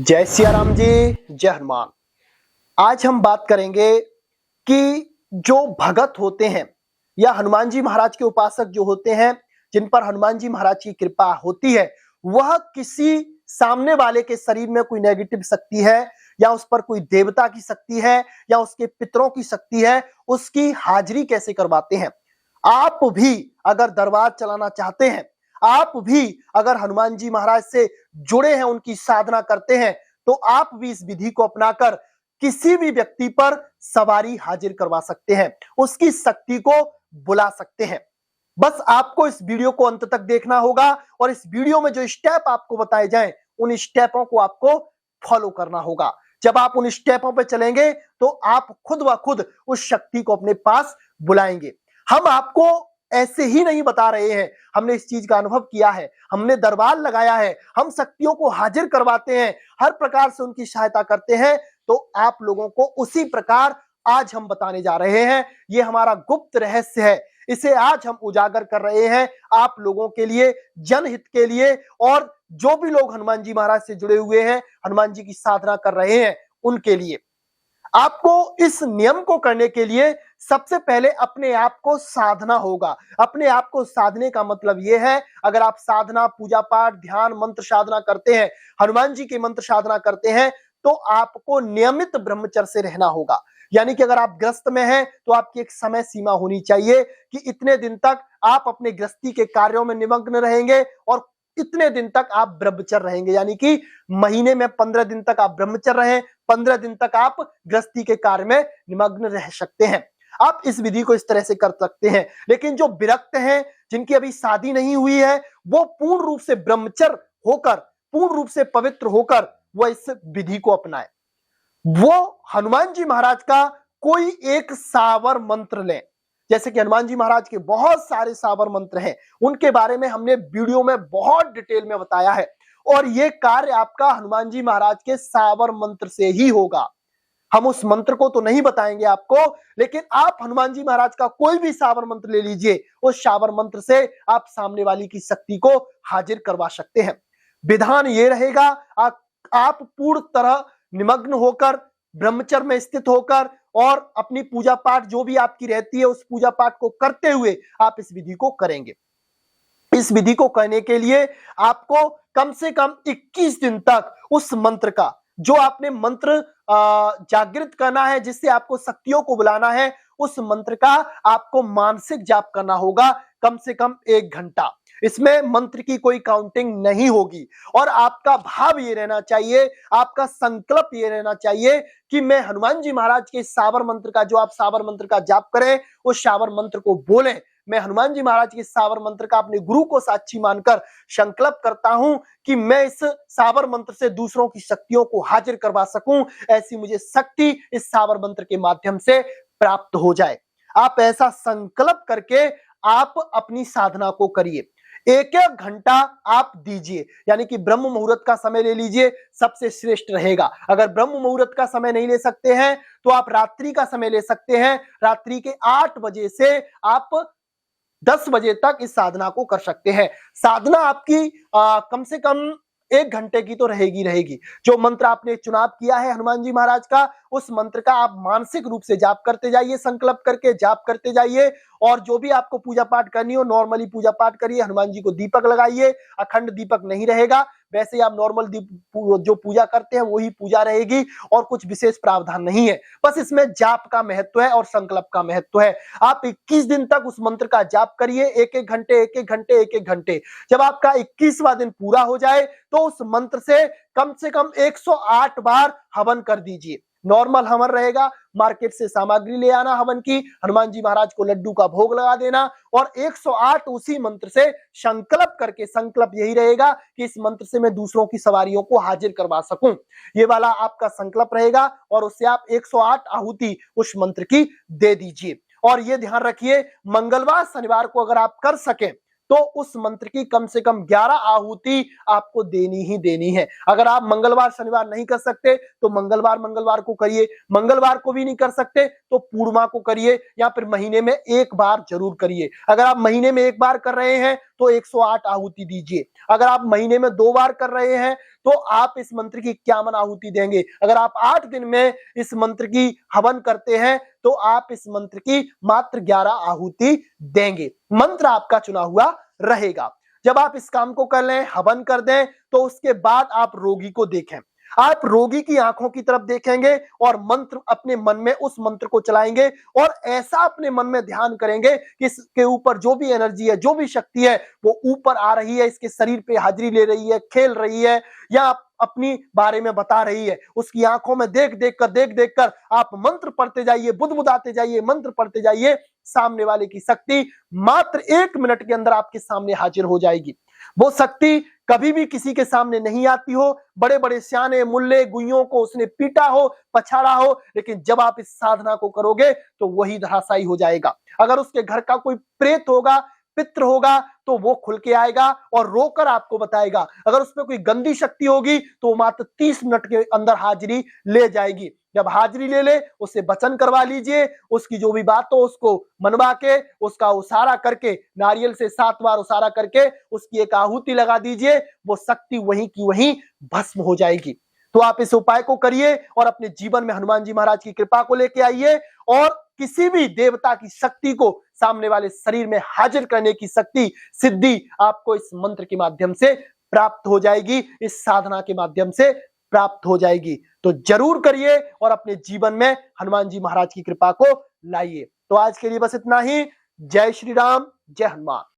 जय सिया राम जी, जय हनुमान। आज हम बात करेंगे कि जो भगत होते हैं या हनुमान जी महाराज के उपासक जो होते हैं, जिन पर हनुमान जी महाराज की कृपा होती है, वह किसी सामने वाले के शरीर में कोई नेगेटिव शक्ति है या उस पर कोई देवता की शक्ति है या उसके पितरों की शक्ति है, उसकी हाजिरी कैसे करवाते हैं। आप भी अगर दरबार चलाना चाहते हैं, आप भी अगर हनुमान जी महाराज से जुड़े हैं, उनकी साधना करते हैं, तो आप भी इस विधि को अपनाकर किसी भी व्यक्ति पर सवारी हाजिर करवा सकते हैं, उसकी शक्ति को बुला सकते हैं। बस आपको इस वीडियो को अंत तक देखना होगा और इस वीडियो में जो स्टेप आपको बताए जाएं, उन स्टेपों को आपको फॉलो करना होगा। जब आप उन स्टेपों पर चलेंगे तो आप खुद व खुद उस शक्ति को अपने पास बुलाएंगे। हम आपको ऐसे ही नहीं बता रहे हैं, हमने इस चीज का अनुभव किया है, हमने दरबार लगाया है, हम शक्तियों को हाजिर करवाते हैं, हर प्रकार से उनकी सहायता करते हैं। तो आप लोगों को उसी प्रकार आज हम बताने जा रहे हैं। ये हमारा गुप्त रहस्य है, इसे आज हम उजागर कर रहे हैं आप लोगों के लिए, जनहित के लिए। और जो भी लोग हनुमान जी महाराज से जुड़े हुए हैं, हनुमान जी की साधना कर रहे हैं, उनके लिए आपको इस नियम को करने के लिए सबसे पहले अपने आप को साधना होगा। अपने आप को साधने का मतलब यह है, अगर आप साधना, पूजा पाठ, ध्यान, मंत्र साधना करते हैं, हनुमान जी के मंत्र साधना करते हैं, तो आपको नियमित ब्रह्मचर्य से रहना होगा। यानी कि अगर आप गृहस्थ में हैं तो आपकी एक समय सीमा होनी चाहिए कि इतने दिन तक आप अपने गृहस्थी के कार्यों में निमग्न रहेंगे और इतने दिन तक आप ब्रह्मचर्य रहेंगे। यानी कि महीने में 15 दिन तक आप ब्रह्मचर्य रहें, 15 दिन तक आप गृहस्थी के कार्य में निमग्न रह सकते हैं। आप इस विधि को इस तरह से कर सकते हैं। लेकिन जो विरक्त हैं, जिनकी अभी शादी नहीं हुई है, वो पूर्ण रूप से ब्रह्मचर्य होकर, पूर्ण रूप से पवित्र होकर वो इस विधि को अपनाए। वो हनुमान जी महाराज का कोई एक सावर मंत्र लें। जैसे कि हनुमान जी महाराज के बहुत सारे सावर मंत्र हैं, उनके बारे में हमने वीडियो में बहुत डिटेल में बताया है। और ये कार्य आपका हनुमान जी महाराज के सावर मंत्र से ही होगा। हम उस मंत्र को तो नहीं बताएंगे आपको, लेकिन आप हनुमान जी महाराज का कोई भी सावर मंत्र ले लीजिए, उस सावर मंत्र से आप सामने वाली की शक्ति को हाजिर करवा सकते हैं। विधान ये रहेगा, आप पूर्ण तरह निमग्न होकर, ब्रह्मचर्य में स्थित होकर और अपनी पूजा पाठ जो भी आपकी रहती है, उस पूजा पाठ को करते हुए आप इस विधि को करेंगे। इस विधि को करने के लिए आपको कम से कम 21 दिन तक उस मंत्र का, जो आपने मंत्र जागृत करना है, जिससे आपको शक्तियों को बुलाना है, उस मंत्र का आपको मानसिक जाप करना होगा, कम से कम 1 घंटा। इसमें मंत्र की कोई काउंटिंग नहीं होगी और आपका भाव ये रहना चाहिए, आपका संकल्प ये रहना चाहिए कि मैं हनुमान जी महाराज के सावर मंत्र का, जो आप सावर मंत्र का जाप करें, उस सावर मंत्र को बोलें। मैं हनुमान जी महाराज के सावर मंत्र का अपने गुरु को साक्षी मानकर संकल्प करता हूं कि मैं इस सावर मंत्र से दूसरों की शक्तियों को हाजिर करवा सकूं, ऐसी मुझे शक्ति इस सावर मंत्र के माध्यम से प्राप्त हो जाए। आप ऐसा संकल्प करके आप अपनी साधना को करिए। 1-1 घंटा आप दीजिए, यानी कि ब्रह्म मुहूर्त का समय ले लीजिए, सबसे श्रेष्ठ रहेगा। अगर ब्रह्म मुहूर्त का समय नहीं ले सकते हैं तो आप रात्रि का समय ले सकते हैं। रात्रि के 8 बजे से आप 10 बजे तक इस साधना को कर सकते हैं। साधना आपकी कम से कम 1 घंटे की तो रहेगी। जो मंत्र आपने चुनाव किया है हनुमान जी महाराज का, उस मंत्र का आप मानसिक रूप से जाप करते जाइए, संकल्प करके जाप करते जाइए। और जो भी आपको पूजा पाठ करनी हो, नॉर्मली पूजा पाठ करिए। हनुमान जी को दीपक लगाइए, अखंड दीपक नहीं रहेगा, वैसे ही आप नॉर्मल जो पूजा करते हैं वही पूजा रहेगी और कुछ विशेष प्रावधान नहीं है। बस इसमें जाप का महत्व है और संकल्प का महत्व है। आप 21 दिन तक उस मंत्र का जाप करिए, 1-1 घंटे, 1-1 घंटे। जब आपका 21वां दिन पूरा हो जाए तो उस मंत्र से कम 108 बार हवन कर दीजिए। नॉर्मल हवन रहेगा, मार्केट से सामग्री ले आना हवन की, हनुमान जी महाराज को लड्डू का भोग लगा देना और 108 उसी मंत्र से संकल्प करके, संकल्प यही रहेगा कि इस मंत्र से मैं दूसरों की सवारियों को हाजिर करवा सकूं। ये वाला आपका संकल्प रहेगा और उससे आप 108 आहुति उस मंत्र की दे दीजिए। और ये ध्यान रखिए, मंगलवार शनिवार को अगर आप कर सकें तो उस मंत्र की कम से कम 11 आहुति आपको देनी ही देनी है। अगर आप मंगलवार शनिवार नहीं कर सकते तो मंगलवार को करिए, मंगलवार को भी नहीं कर सकते तो पूर्णिमा को करिए, या फिर महीने में 1 बार जरूर करिए। अगर आप महीने में 1 बार कर रहे हैं तो 108 आहुति दीजिए। अगर आप महीने में 2 बार कर रहे हैं तो आप इस मंत्र की क्या मन आहुति देंगे। अगर आप 8 दिन में इस मंत्र की हवन करते हैं तो आप इस मंत्र की मात्र 11 आहुति देंगे। मंत्र आपका चुना हुआ रहेगा। जब आप इस काम को कर लें, हवन कर दें, तो उसके बाद आप रोगी को देखें। आप रोगी की आंखों की तरफ देखेंगे और मंत्र अपने मन में उस मंत्र को चलाएंगे और ऐसा अपने मन में ध्यान करेंगे कि इसके ऊपर जो भी एनर्जी है, जो भी शक्ति है, वो ऊपर आ रही है, इसके शरीर पे हाजिरी ले रही है, खेल रही है या अपनी बारे में बता रही है। उसकी आंखों में देख देख कर आप मंत्र पढ़ते जाइए, बुदबुदाते जाइए, मंत्र पढ़ते जाइए। सामने वाले की शक्ति मात्र 1 मिनट के अंदर आपके सामने हाजिर हो जाएगी। वो शक्ति कभी भी किसी के सामने नहीं आती हो, बड़े बड़े सियाने मुल्ले गुइयों को उसने पीटा हो, पछाड़ा हो, लेकिन जब आप इस साधना को करोगे तो वही धराशायी हो जाएगा। अगर उसके घर का कोई प्रेत होगा, पितृ होगा, तो वो खुल के आएगा और रोकर आपको बताएगा। अगर उसमें कोई गंदी शक्ति होगी तो मात्र 30 मिनट के अंदर हाजिरी ले जाएगी। जब हाजिरी ले ले, उससे वचन करवा लीजिए, उसकी जो भी बात हो उसको मनवा के, उसका उसारा करके, नारियल से 7 बार उसारा करके उसकी एक आहुति लगा दीजिए। वो शक्ति वहीं की वहीं भस्म हो जाएगी। तो आप इस उपाय को करिए और अपने जीवन में हनुमान जी महाराज की कृपा को लेके आइए और किसी भी देवता की शक्ति को सामने वाले शरीर में हाजिर करने की शक्ति, सिद्धि आपको इस मंत्र के माध्यम से प्राप्त हो जाएगी, इस साधना के माध्यम से प्राप्त हो जाएगी। तो जरूर करिए और अपने जीवन में हनुमान जी महाराज की कृपा को लाइए। तो आज के लिए बस इतना ही। जय श्री राम, जय हनुमान।